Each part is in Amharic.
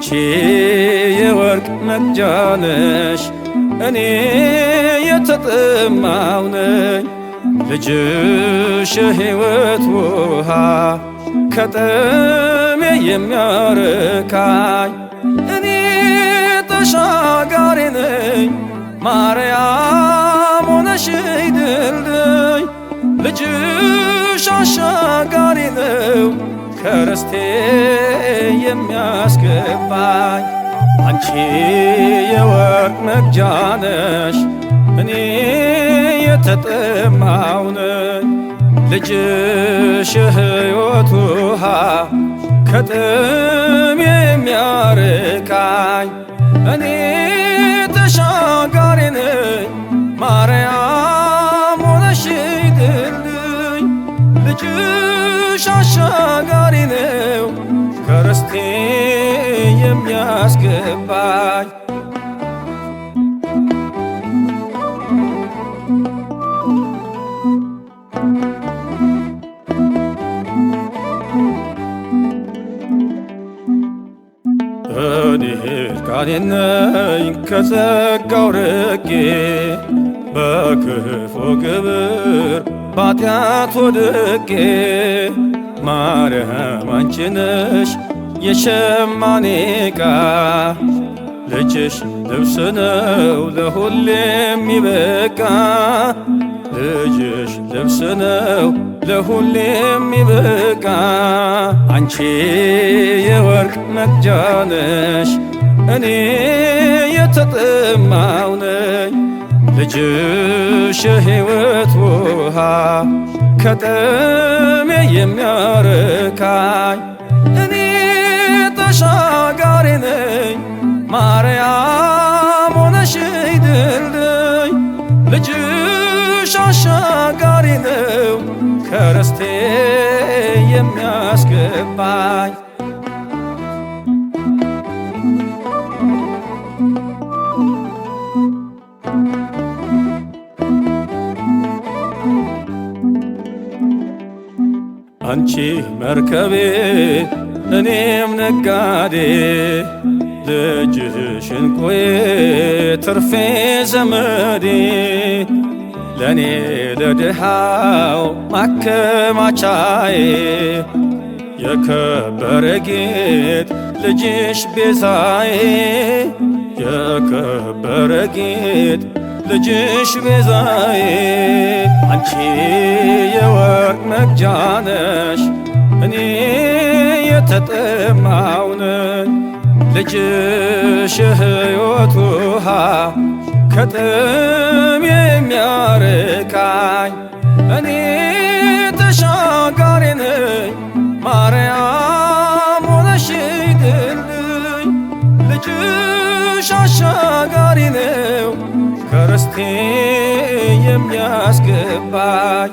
አንቺ የወርቅ መቅጃ ነሽ እኔ የተጠማው ነኝ ልጅሽ የሕይወት ውሃ ከጥሜ የሚያረካኝ እኔ ተሻጋሪ ነኝ ማርያም ሆነሽኝ ድልድይ ልጅሽ አሻጋሪ ነው ከርስቴ የሚያስገባኝ አንቺ የወርቅ መቅጃ ነሽ እኔ የተጠማው ነኝ ልጅሽ የሕይወት ውሃ ከጥሜ የሚያርቃኝ እኔ ተሻጋሪ ነኝ ማርያም ሆነሽኝ ድልድይ ልጅሽ አሻጋሪ ነው ከርስቴ የሚያስገባኝ እኔ እርቃኔን ነኝ ከጸጋው ርቄ በክፉ ግብር ባጢአት ወድቄ ማርያም አንቺ ነሽ የሸማኔ ዕቃ ልጅሽ ልብስ ነው ለሁሌ የሚበቃ ልጅሽ ልብስ ነው ለሁሌ የሚበቃ አንቺ የወርቅ መቅጃ ነሽ እኔ የተጠማው ነኝ ልጅሽ የሕይወት ውሃ ከጥሜ የሚያረካኝ እኔ ተሻጋሪ ነኝ ማርያም ሆነሽኝ ድልድይ ልጅሽ አሻጋሪ ነው ከርስቴ የሚያስገባኝ አንቺ መርከቤ እኔም ነጋዴ ልጅሽ እንቁዬ ትርፌ ዘመዴ ለእኔ ለድሃው ማከማቻዬ የከበረ ጌጥ ልጅሽ ቤዛዬ የከበረ ጌጥ ልጅሽ ቤዛዬ አንቺ የወርቅ መቅጃ ነሽ እኔ የተጠማው ነኝ ልጅሽ የሕይወት ውሃ ከጥሜ የሚያርቃኝ እኔ ተሻጋሪ ነኝ ማርያም ሆነሽኝ ድልድይ ልጅሽ አሻጋሪ ነው ከርስቴ የሚያስገባኝ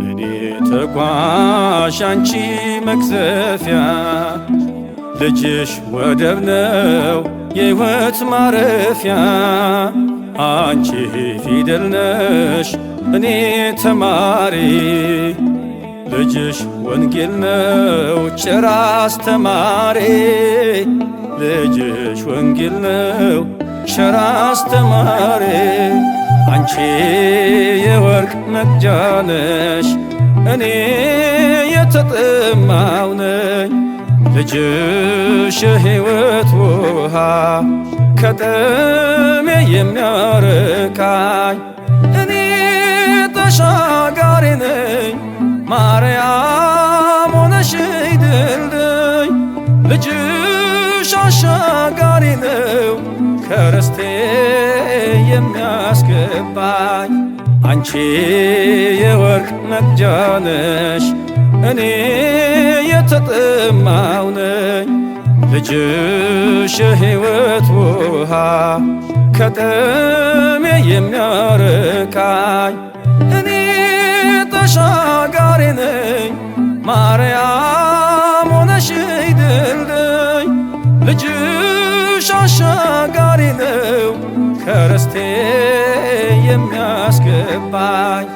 እኔ ተጓዥ አንቺ መቅዘፊያ ልጅሽ ወደብ ነው የሕይወት ማረፊያ አንቺ ፊደል ነሽ እኔ ተማሪ ልጅሽ ወንጌል ነው ጭራ አስተማሪ ልጅሽ ወንጌል ነው ጭራ አስተማሪ አንቺ የወርቅ መቅጃ ነሽ እኔ የተጠማው ነኝ ልጅሽ የሕይወት ውሃ ከጥሜ የሚያርቃኝ እኔ ተሻጋሪ ነኝ ማርያም ሆነሽኝ ድልድይ ልጅሽ አሻጋሪ ነው ከርስቴ የሚያስገባኝ አንቺ የወርቅ መቅጃ ነሽ እኔ የተጠማው ነኝ ልጅሽ የሕይወት ውሃ ከጥሜ የሚያርቃኝ እኔ ተሻጋሪ ነኝ ማርያም ሆነሽኝ ድልድይ ልጅሽ አሻጋሪ ነው ርስቴ የሚያስገባኝ